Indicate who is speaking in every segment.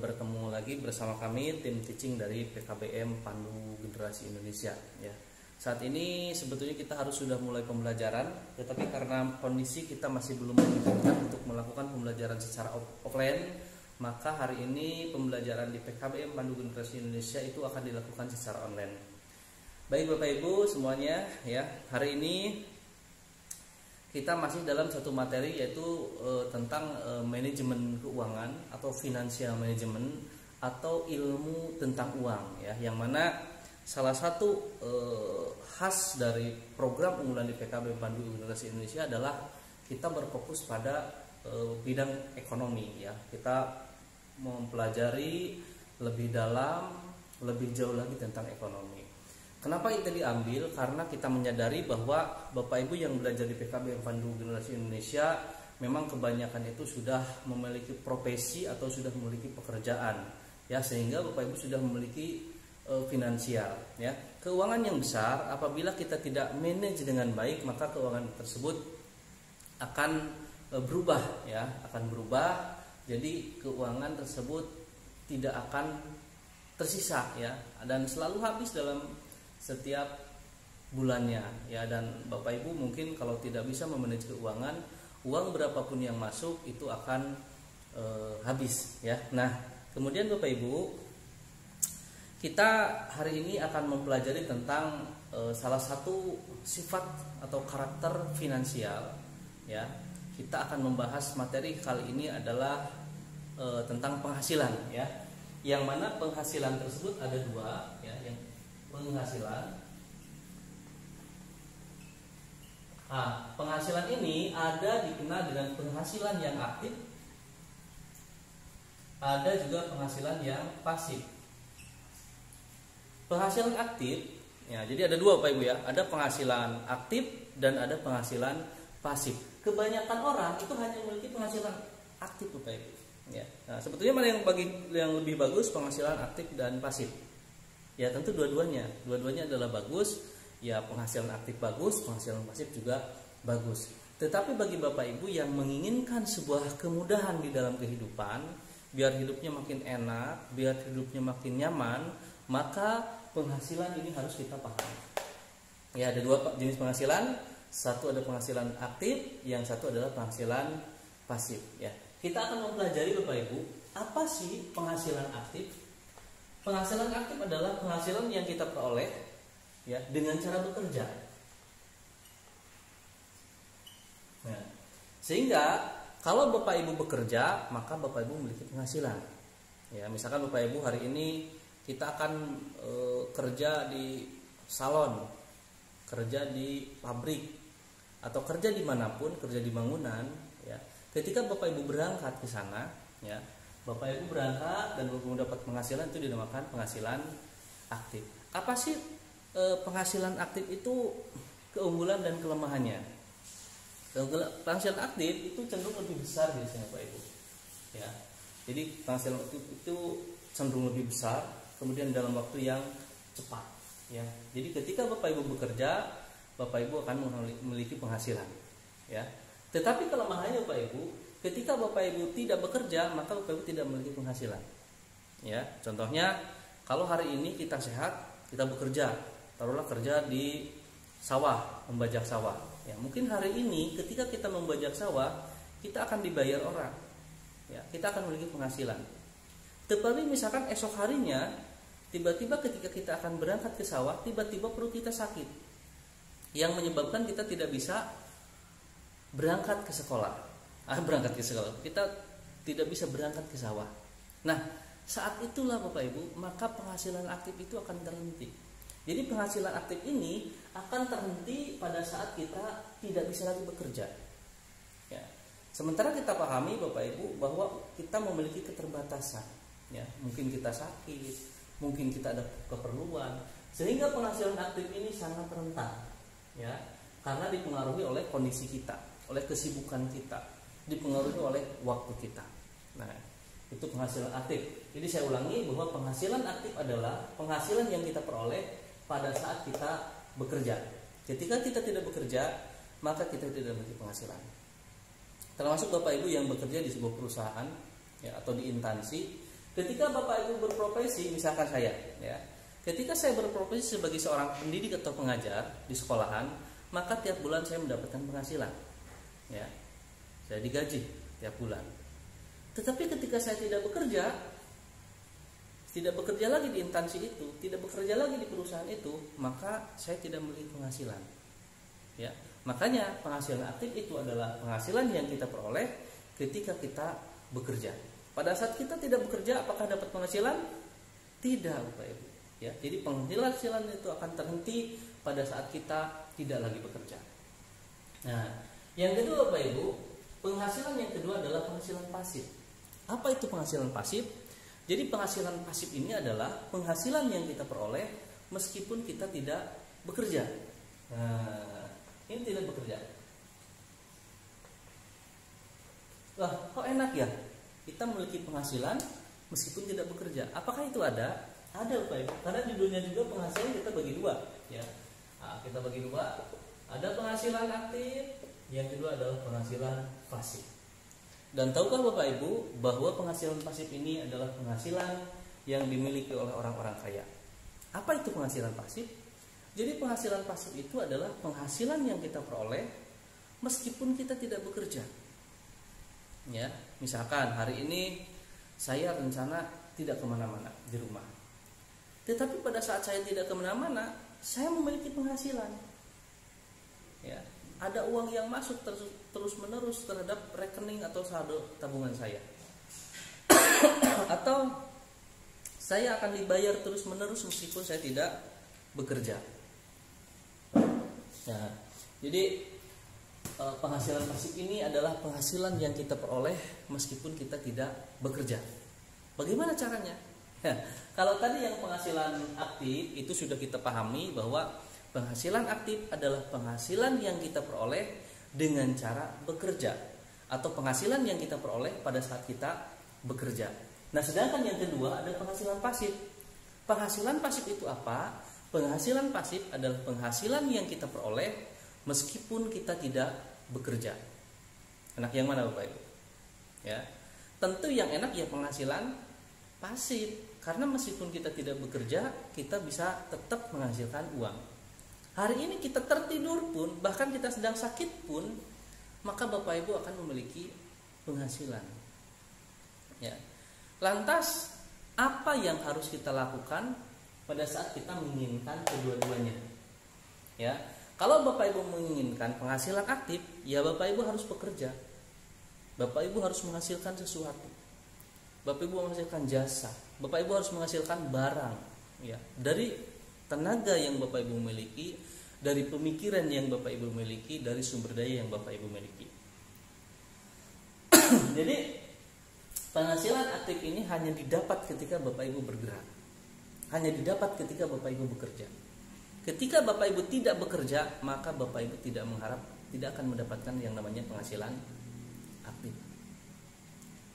Speaker 1: bertemu lagi bersama kami tim teaching dari PKBM Pandu Generasi Indonesia ya. Saat ini sebetulnya kita harus sudah mulai pembelajaran, tetapi karena kondisi kita masih belum memungkinkan untuk melakukan pembelajaran secara offline, maka hari ini pembelajaran di PKBM Pandu Generasi Indonesia itu akan dilakukan secara online. Baik Bapak Ibu semuanya ya, hari ini kita masih dalam satu materi yaitu tentang manajemen keuangan atau financial management atau ilmu tentang uang ya, yang mana salah satu khas dari program unggulan di PKBM Pandu Generasi Indonesia adalah kita berfokus pada bidang ekonomi ya. Kita mempelajari lebih dalam, lebih jauh lagi tentang ekonomi. Kenapa itu diambil? Karena kita menyadari bahwa Bapak Ibu yang belajar di PKBM Pandu Generasi Indonesia memang kebanyakan itu sudah memiliki profesi atau sudah memiliki pekerjaan ya, sehingga Bapak Ibu sudah memiliki finansial ya. Keuangan yang besar apabila kita tidak manage dengan baik, maka keuangan tersebut akan berubah ya, akan berubah. Jadi keuangan tersebut tidak akan tersisa ya, dan selalu habis dalam setiap bulannya ya. Dan Bapak Ibu mungkin kalau tidak bisa memanage keuangan, uang berapapun yang masuk itu akan habis ya. Nah kemudian Bapak Ibu, kita hari ini akan mempelajari tentang salah satu sifat atau karakter finansial ya. Kita akan membahas materi kali ini adalah tentang penghasilan ya, yang mana penghasilan tersebut ada dua ya, yang penghasilan. Penghasilan ini ada dikenal dengan penghasilan yang aktif, ada juga penghasilan yang pasif. Penghasilan aktif ya, jadi ada dua Pak Ibu ya, ada penghasilan aktif dan ada penghasilan pasif. Kebanyakan orang itu hanya memiliki penghasilan aktif Pak Ibu ya. Nah, sebetulnya mana yang lebih bagus, penghasilan aktif dan pasif? Ya tentu dua-duanya adalah bagus ya. Penghasilan aktif bagus, penghasilan pasif juga bagus. Tetapi bagi Bapak Ibu yang menginginkan sebuah kemudahan di dalam kehidupan, biar hidupnya makin enak, biar hidupnya makin nyaman, maka penghasilan ini harus kita pahami ya. Ada dua jenis penghasilan, satu ada penghasilan aktif, yang satu adalah penghasilan pasif ya. Kita akan mempelajari Bapak Ibu, apa sih penghasilan aktif? Penghasilan aktif adalah penghasilan yang kita peroleh ya dengan cara bekerja. Nah, sehingga kalau Bapak Ibu bekerja, maka Bapak Ibu memiliki penghasilan. Ya, misalkan Bapak Ibu hari ini kita akan kerja di salon, kerja di pabrik, atau kerja dimanapun, kerja di bangunan. Ya, ketika Bapak Ibu berangkat ke sana, ya. Bapak Ibu berangkat dan mendapat penghasilan, itu dinamakan penghasilan aktif. Apa sih penghasilan aktif itu, keunggulan dan kelemahannya? Penghasilan aktif itu cenderung lebih besar biasanya Bapak Ibu. Ya. Jadi penghasilan aktif itu cenderung lebih besar, kemudian dalam waktu yang cepat. Ya. Jadi ketika Bapak Ibu bekerja, Bapak Ibu akan memiliki penghasilan. Ya. Tetapi kelemahannya Bapak Ibu, ketika Bapak Ibu tidak bekerja, maka Bapak Ibu tidak memiliki penghasilan. Ya, contohnya kalau hari ini kita sehat, kita bekerja, taruhlah kerja di sawah, membajak sawah. Ya, mungkin hari ini ketika kita membajak sawah, kita akan dibayar orang. Ya, kita akan memiliki penghasilan. Tetapi misalkan esok harinya, tiba-tiba ketika kita akan berangkat ke sawah, tiba-tiba perut kita sakit, yang menyebabkan kita tidak bisa berangkat ke sekolah. Kita tidak bisa berangkat ke sawah. Nah, saat itulah Bapak Ibu, maka penghasilan aktif itu akan terhenti. Jadi penghasilan aktif ini akan terhenti pada saat kita tidak bisa lagi bekerja. Ya. Sementara kita pahami Bapak Ibu bahwa kita memiliki keterbatasan. Ya, mungkin kita sakit, mungkin kita ada keperluan, sehingga penghasilan aktif ini sangat rentan. Ya, karena dipengaruhi oleh kondisi kita, oleh kesibukan kita, dipengaruhi oleh waktu kita. Nah, itu penghasilan aktif. Jadi saya ulangi bahwa penghasilan aktif adalah penghasilan yang kita peroleh pada saat kita bekerja. Ketika kita tidak bekerja, maka kita tidak memiliki penghasilan. Termasuk Bapak Ibu yang bekerja di sebuah perusahaan ya, atau di instansi, Ketika Bapak Ibu berprofesi, misalkan saya, ya, ketika saya berprofesi sebagai seorang pendidik atau pengajar di sekolahan, maka tiap bulan saya mendapatkan penghasilan, ya, saya digaji tiap bulan. Tetapi ketika saya tidak bekerja lagi di instansi itu, tidak bekerja lagi di perusahaan itu, maka saya tidak memiliki penghasilan, ya. Makanya penghasilan aktif itu adalah penghasilan yang kita peroleh ketika kita bekerja. Pada saat kita tidak bekerja, apakah dapat penghasilan? Tidak, Bapak Ibu. Ya, jadi penghasilan itu akan terhenti pada saat kita tidak lagi bekerja. Nah, yang kedua, Bapak Ibu, penghasilan yang kedua adalah penghasilan pasif. Apa itu penghasilan pasif? Jadi penghasilan pasif ini adalah penghasilan yang kita peroleh meskipun kita tidak bekerja. Nah, ini tidak bekerja. Wah, kok enak ya? Kita memiliki penghasilan meskipun tidak bekerja. Apakah itu ada? Ada, Bapak Ibu. Karena di dunia juga penghasilan kita bagi dua, ya. Nah, kita bagi dua. Ada penghasilan aktif, yang kedua adalah penghasilan pasif. Dan tahukah Bapak Ibu bahwa penghasilan pasif ini adalah penghasilan yang dimiliki oleh orang-orang kaya? Apa itu penghasilan pasif? Jadi penghasilan pasif itu adalah penghasilan yang kita peroleh meskipun kita tidak bekerja. Ya, misalkan hari ini saya rencana tidak kemana-mana di rumah, tetapi pada saat saya tidak kemana-mana, saya memiliki penghasilan. Ya, ada uang yang masuk terus-menerus terhadap rekening atau saldo tabungan saya, atau saya akan dibayar terus-menerus meskipun saya tidak bekerja. Nah, jadi penghasilan pasif ini adalah penghasilan yang kita peroleh meskipun kita tidak bekerja. Bagaimana caranya? Kalau tadi yang penghasilan aktif itu sudah kita pahami bahwa penghasilan aktif adalah penghasilan yang kita peroleh dengan cara bekerja, atau penghasilan yang kita peroleh pada saat kita bekerja. Nah, sedangkan yang kedua ada penghasilan pasif. Penghasilan pasif itu apa? Penghasilan pasif adalah penghasilan yang kita peroleh meskipun kita tidak bekerja. Enak yang mana, Bapak Ibu? Ya, tentu yang enak ya penghasilan pasif, karena meskipun kita tidak bekerja, kita bisa tetap menghasilkan uang. Hari ini kita tertidur pun, bahkan kita sedang sakit pun, maka Bapak Ibu akan memiliki penghasilan. Ya. Lantas apa yang harus kita lakukan pada saat kita menginginkan kedua-duanya? Ya. Kalau Bapak Ibu menginginkan penghasilan aktif, ya Bapak Ibu harus bekerja. Bapak Ibu harus menghasilkan sesuatu. Bapak Ibu menghasilkan jasa. Bapak Ibu harus menghasilkan barang, ya, dari tenaga yang Bapak Ibu miliki, dari pemikiran yang Bapak Ibu miliki, dari sumber daya yang Bapak Ibu miliki. Jadi penghasilan aktif ini hanya didapat ketika Bapak Ibu bergerak. Hanya didapat ketika Bapak Ibu bekerja. Ketika Bapak Ibu tidak bekerja, maka Bapak Ibu tidak akan mendapatkan yang namanya penghasilan aktif.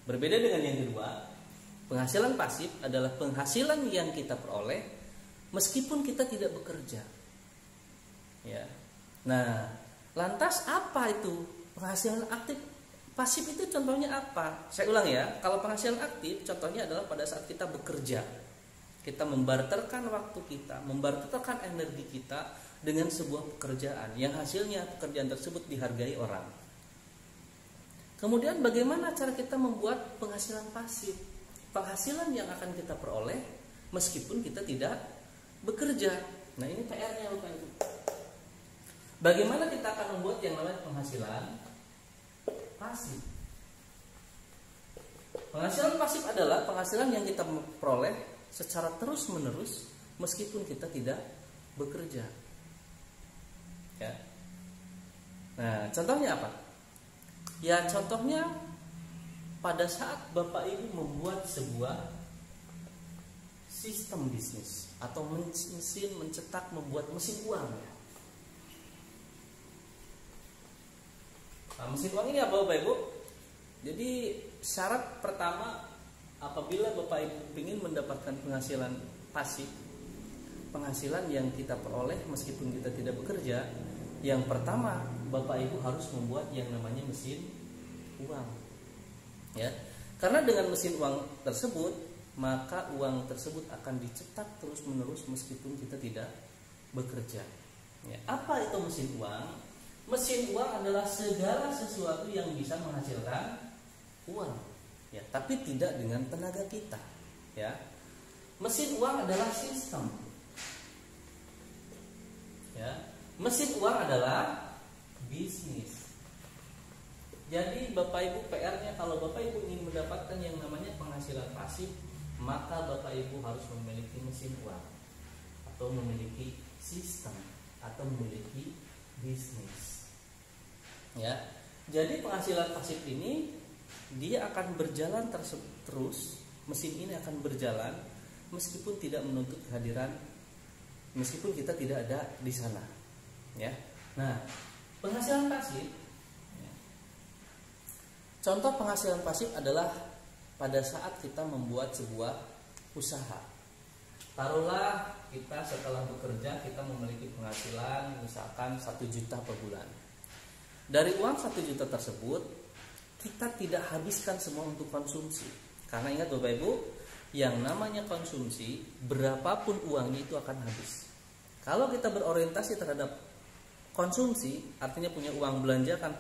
Speaker 1: Berbeda dengan yang kedua, penghasilan pasif adalah penghasilan yang kita peroleh meskipun kita tidak bekerja. Ya. Nah, lantas apa itu penghasilan aktif? Pasif itu contohnya apa? Saya ulang ya, kalau penghasilan aktif contohnya adalah pada saat kita bekerja. Kita membarterkan waktu kita, membarterkan energi kita dengan sebuah pekerjaan yang hasilnya pekerjaan tersebut dihargai orang. Kemudian bagaimana cara kita membuat penghasilan pasif? Penghasilan yang akan kita peroleh meskipun kita tidak bekerja. Nah, ini PR-nya Bapak Ibu. Bagaimana kita akan membuat yang namanya penghasilan pasif? Penghasilan pasif adalah penghasilan yang kita peroleh secara terus-menerus meskipun kita tidak bekerja. Ya. Nah, contohnya apa? Ya, contohnya pada saat Bapak Ibu membuat sebuah sistem bisnis atau mesin mencetak, membuat mesin uang. Nah, mesin uang ini apa Bapak Ibu? Jadi syarat pertama apabila Bapak Ibu ingin mendapatkan penghasilan pasif, penghasilan yang kita peroleh meskipun kita tidak bekerja, yang pertama Bapak Ibu harus membuat yang namanya mesin uang. Ya. Karena dengan mesin uang tersebut maka uang tersebut akan dicetak terus-menerus meskipun kita tidak bekerja. Ya, apa itu mesin uang? Mesin uang adalah segala sesuatu yang bisa menghasilkan uang, ya, tapi tidak dengan tenaga kita. Ya, mesin uang adalah sistem. Ya, mesin uang adalah bisnis. Jadi Bapak Ibu PR-nya, kalau Bapak Ibu ingin mendapatkan yang namanya penghasilan pasif, maka Bapak Ibu harus memiliki mesin uang atau memiliki sistem atau memiliki bisnis. Ya, jadi penghasilan pasif ini dia akan berjalan terus, mesin ini akan berjalan meskipun tidak menuntut kehadiran, meskipun kita tidak ada di sana. Ya, nah penghasilan pasif. Contoh penghasilan pasif adalah pada saat kita membuat sebuah usaha. Taruhlah kita setelah bekerja kita memiliki penghasilan misalkan 1 juta per bulan. Dari uang 1 juta tersebut kita tidak habiskan semua untuk konsumsi. Karena ingat Bapak Ibu, yang namanya konsumsi berapapun uangnya itu akan habis. Kalau kita berorientasi terhadap konsumsi, artinya punya uang belanjakan,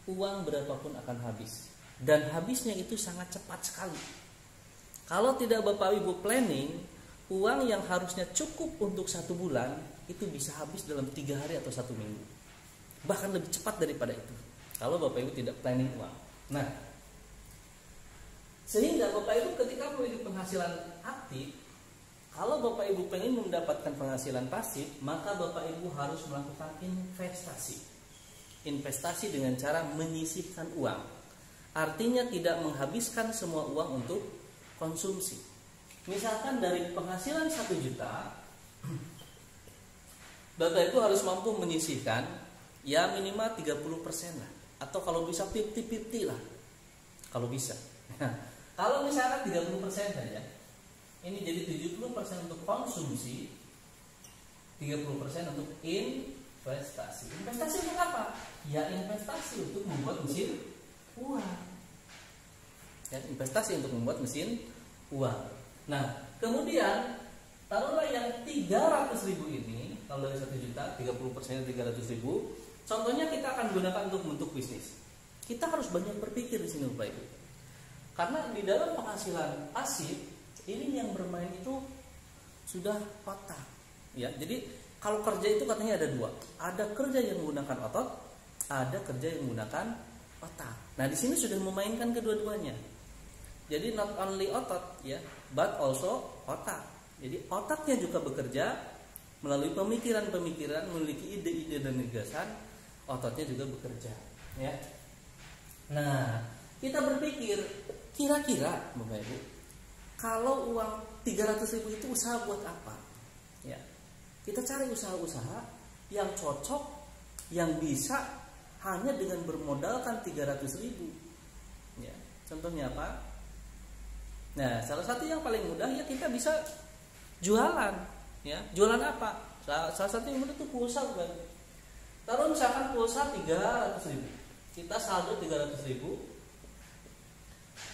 Speaker 1: uang berapapun akan habis, dan habisnya itu sangat cepat sekali. Kalau tidak Bapak Ibu planning, uang yang harusnya cukup untuk 1 bulan itu bisa habis dalam 3 hari atau 1 minggu, bahkan lebih cepat daripada itu kalau Bapak Ibu tidak planning uang. Nah, sehingga Bapak Ibu ketika memiliki penghasilan aktif, kalau Bapak Ibu pengen mendapatkan penghasilan pasif, maka Bapak Ibu harus melakukan investasi. Investasi dengan cara menyisihkan uang, artinya tidak menghabiskan semua uang untuk konsumsi. Misalkan dari penghasilan 1 juta, Bapak Ibu harus mampu menyisihkan ya minimal 30% lah, atau kalau bisa 50-50 lah kalau bisa. Kalau misalkan 30% saja, ini jadi 70% untuk konsumsi, 30% untuk investasi. Investasi untuk apa? Ya investasi untuk membuat mesin uang. Ya, investasi untuk membuat mesin uang. Nah, kemudian taruhlah yang 300.000 ini, kalau dari 1 juta 30% 300.000, contohnya kita akan gunakan untuk bentuk bisnis. Kita harus banyak berpikir di sini Bapak Ibu. Karena di dalam penghasilan pasif ini yang bermain itu sudah otak. Ya, jadi kalau kerja itu katanya ada 2. Ada kerja yang menggunakan otot, ada kerja yang menggunakan otak. Nah, di sini sudah memainkan kedua-duanya. Jadi not only otot ya, but also otak. Jadi otaknya juga bekerja melalui pemikiran-pemikiran, memiliki ide-ide dan gagasan, ototnya juga bekerja, ya. Nah, kita berpikir kira-kira Bapak Ibu, kalau uang 300.000 itu usaha buat apa? Ya. Kita cari usaha-usaha yang cocok, yang bisa hanya dengan bermodalkan 300.000. Ya, contohnya apa? Nah, salah satu yang paling mudah ya kita bisa jualan. Ya, jualan apa? Salah satu yang mudah itu pulsa, bukan? Taruh misalkan pulsa 300.000. Kita saldo 300.000.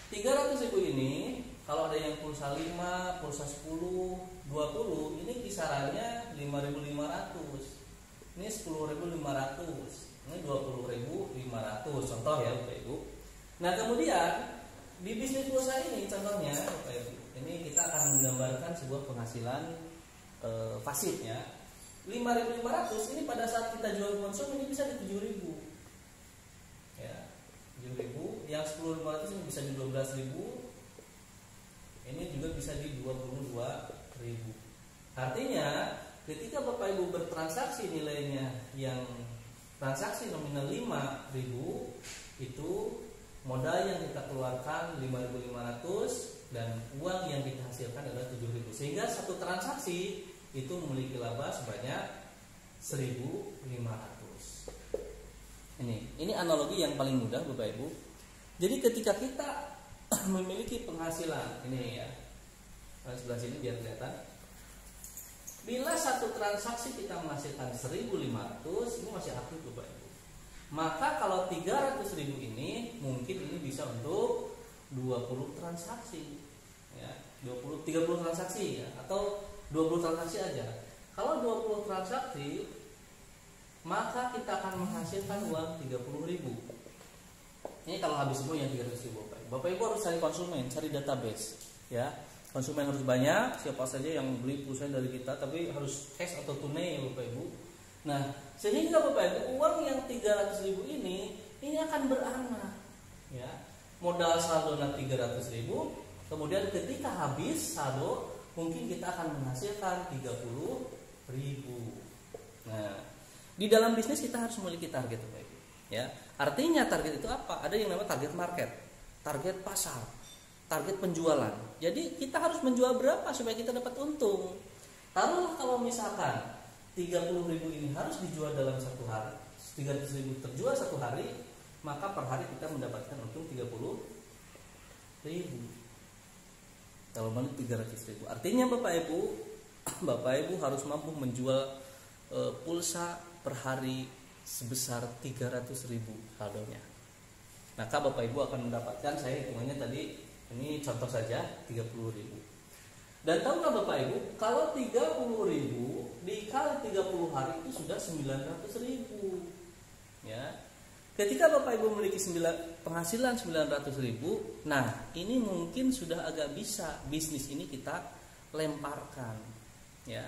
Speaker 1: 300.000 ini kalau ada yang pulsa 5, pulsa 10, 20, ini kisarannya 5.500. Ini 10.500. Ini 20.500. Contoh ya Bapak Ibu. Nah, kemudian di bisnis pulsa ini contohnya Bapak Ibu, ini kita akan menggambarkan sebuah penghasilan pasifnya 5.500. Ini pada saat kita jual konsum ini bisa di 7.000. Ya, 7.000. Yang 10.500 ini bisa di 12.000. Ini juga bisa di 22.000. Artinya ketika Bapak Ibu bertransaksi nilainya yang transaksi nominal 5.000, itu modal yang kita keluarkan 5.500 dan uang yang kita hasilkan adalah 7.000. Sehingga satu transaksi itu memiliki laba sebanyak 1.500. Ini analogi yang paling mudah Bapak Ibu. Jadi ketika kita memiliki penghasilan ini ya, sebelah sini biar kelihatan. Bila satu transaksi kita menghasilkan 1.500, ini masih aktif Bapak Ibu. Maka kalau 300.000 ini mungkin ini bisa untuk 20 transaksi. ya, 30 transaksi ya, atau 20 transaksi aja. Kalau 20 transaksi, maka kita akan menghasilkan uang 30.000. Ini kalau habis semua yang 300.000 Bapak Ibu harus cari konsumen, cari database ya. Konsumen harus banyak, siapa saja yang beli pulsa dari kita, tapi harus cash atau tunai ya Bapak Ibu. Nah, sehingga Bapak Ibu uang yang 300.000 ini akan beranak ya. Modal saldo 300.000, kemudian ketika habis saldo mungkin kita akan menghasilkan 30.000. Nah, di dalam bisnis kita harus memiliki target Bapak Ibu ya. Artinya target itu apa? Ada yang namanya target market, target pasar, target penjualan. Jadi kita harus menjual berapa supaya kita dapat untung. Taruhlah kalau misalkan 30.000 ini harus dijual dalam satu hari, 300.000 terjual satu hari, maka per hari kita mendapatkan untung 30.000. Kalau mana 300.000. Artinya Bapak Ibu harus mampu menjual pulsa per hari sebesar 300.000 saldonya. Maka Bapak Ibu akan mendapatkan, saya hitungannya tadi ini contoh saja 30.000. Dan tahukah Bapak Ibu, kalau 30.000 dikali 30 hari itu sudah 900.000. Ya. Ketika Bapak Ibu memiliki penghasilan 900.000, nah ini mungkin sudah agak bisa bisnis ini kita lemparkan. Ya.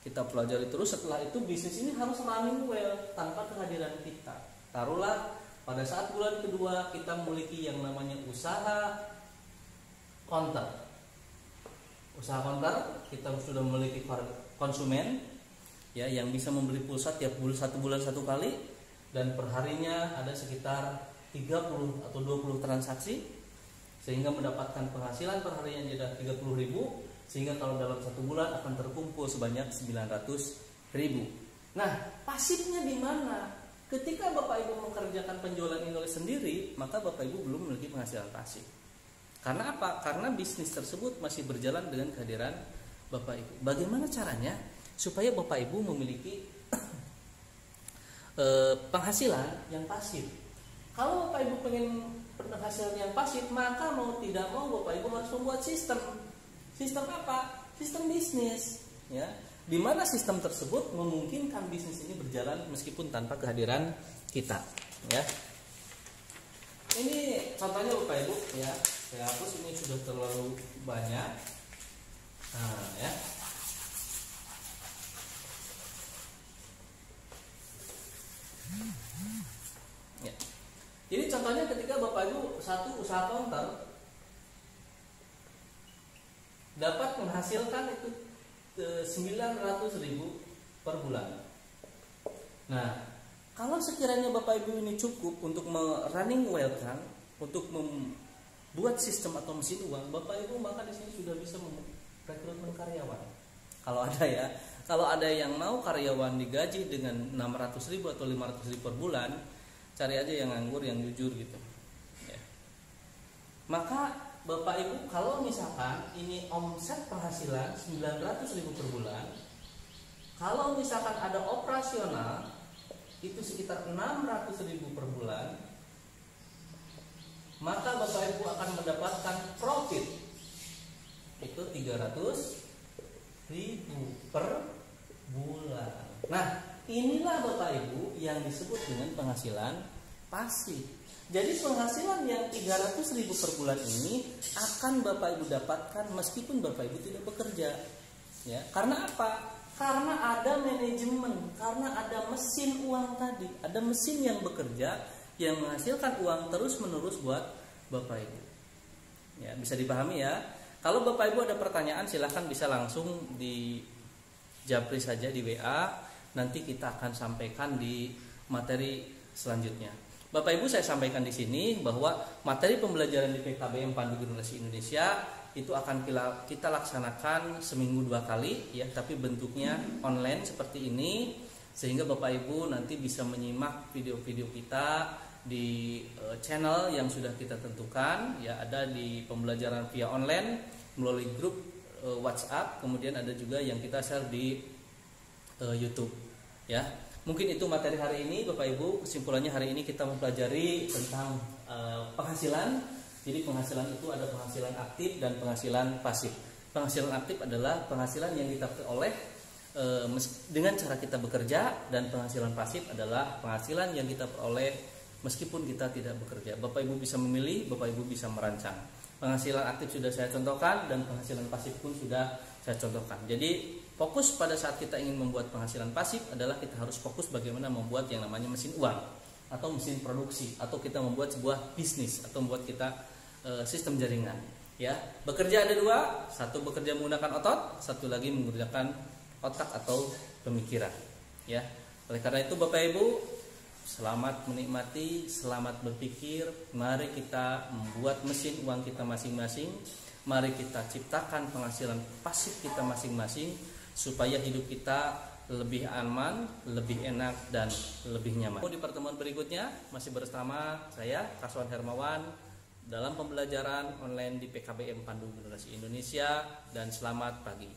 Speaker 1: Kita pelajari terus, setelah itu bisnis ini harus running well tanpa kehadiran kita. Taruhlah pada saat bulan kedua kita memiliki yang namanya usaha counter. Usaha counter, kita sudah memiliki konsumen ya yang bisa membeli pulsa tiap bulan satu kali, dan perharinya ada sekitar 30 atau 20 transaksi, sehingga mendapatkan penghasilan perharinya jadi 30.000. Sehingga kalau dalam satu bulan akan terkumpul sebanyak 900.000. Nah, pasifnya di mana? Ketika Bapak Ibu mengerjakan penjualan ini oleh sendiri, maka Bapak Ibu belum memiliki penghasilan pasif. Karena apa? Karena bisnis tersebut masih berjalan dengan kehadiran Bapak Ibu. Bagaimana caranya supaya Bapak Ibu memiliki penghasilan yang pasif? Kalau Bapak Ibu pengen penghasilan yang pasif, maka mau tidak mau Bapak Ibu harus membuat sistem. Sistem apa? Sistem bisnis, ya. Di mana sistem tersebut memungkinkan bisnis ini berjalan meskipun tanpa kehadiran kita, ya. Ini contohnya Bapak Ibu, ya. Saya hapus, ini sudah terlalu banyak. Nah, ya. Ya. Jadi contohnya ketika Bapak Ibu satu usaha counter dapat menghasilkan itu 900.000 per bulan. Nah, kalau sekiranya Bapak Ibu ini cukup untuk running well kan, untuk membuat sistem atau mesin uang, Bapak Ibu maka di sini sudah bisa merekrutmen karyawan. Kalau ada ya, kalau ada yang mau karyawan digaji dengan 600.000 atau 500.000 per bulan, cari aja yang nganggur, yang jujur gitu. Ya. Maka Bapak Ibu kalau misalkan ini omset penghasilan 900.000 per bulan, kalau misalkan ada operasional itu sekitar 600.000 per bulan, maka Bapak Ibu akan mendapatkan profit itu 300.000 per bulan. Nah, inilah Bapak Ibu yang disebut dengan penghasilan pasif. Jadi penghasilan yang 300.000 per bulan ini akan Bapak Ibu dapatkan meskipun Bapak Ibu tidak bekerja. Ya, karena apa? Karena ada manajemen, karena ada mesin uang tadi, ada mesin yang bekerja yang menghasilkan uang terus-menerus buat Bapak Ibu. Ya, bisa dipahami ya. Kalau Bapak Ibu ada pertanyaan silahkan bisa langsung di japri saja di WA. Nanti kita akan sampaikan di materi selanjutnya. Bapak Ibu saya sampaikan di sini bahwa materi pembelajaran di PKBM Pandu Generasi Indonesia itu akan kita laksanakan seminggu 2 kali ya, tapi bentuknya online seperti ini, sehingga Bapak Ibu nanti bisa menyimak video-video kita di channel yang sudah kita tentukan ya, ada di pembelajaran via online melalui grup WhatsApp, kemudian ada juga yang kita share di YouTube ya. Mungkin itu materi hari ini Bapak Ibu. Kesimpulannya hari ini kita mempelajari tentang penghasilan Jadi penghasilan itu ada penghasilan aktif dan penghasilan pasif. Penghasilan aktif adalah penghasilan yang kita peroleh dengan cara kita bekerja, dan penghasilan pasif adalah penghasilan yang kita peroleh meskipun kita tidak bekerja. Bapak Ibu bisa memilih, Bapak Ibu bisa merancang. Penghasilan aktif sudah saya contohkan dan penghasilan pasif pun sudah saya contohkan. Jadi fokus pada saat kita ingin membuat penghasilan pasif adalah kita harus fokus bagaimana membuat yang namanya mesin uang atau mesin produksi, atau kita membuat sebuah bisnis atau membuat kita sistem jaringan. Ya, bekerja ada dua, satu bekerja menggunakan otot, satu lagi menggunakan otak atau pemikiran. Ya, oleh karena itu Bapak Ibu, selamat menikmati, selamat berpikir. Mari kita membuat mesin uang kita masing-masing. Mari kita ciptakan penghasilan pasif kita masing-masing supaya hidup kita lebih aman, lebih enak, dan lebih nyaman. Di pertemuan berikutnya masih bersama saya Kaswan Hermawan dalam pembelajaran online di PKBM Pandu Generasi Indonesia, dan selamat pagi.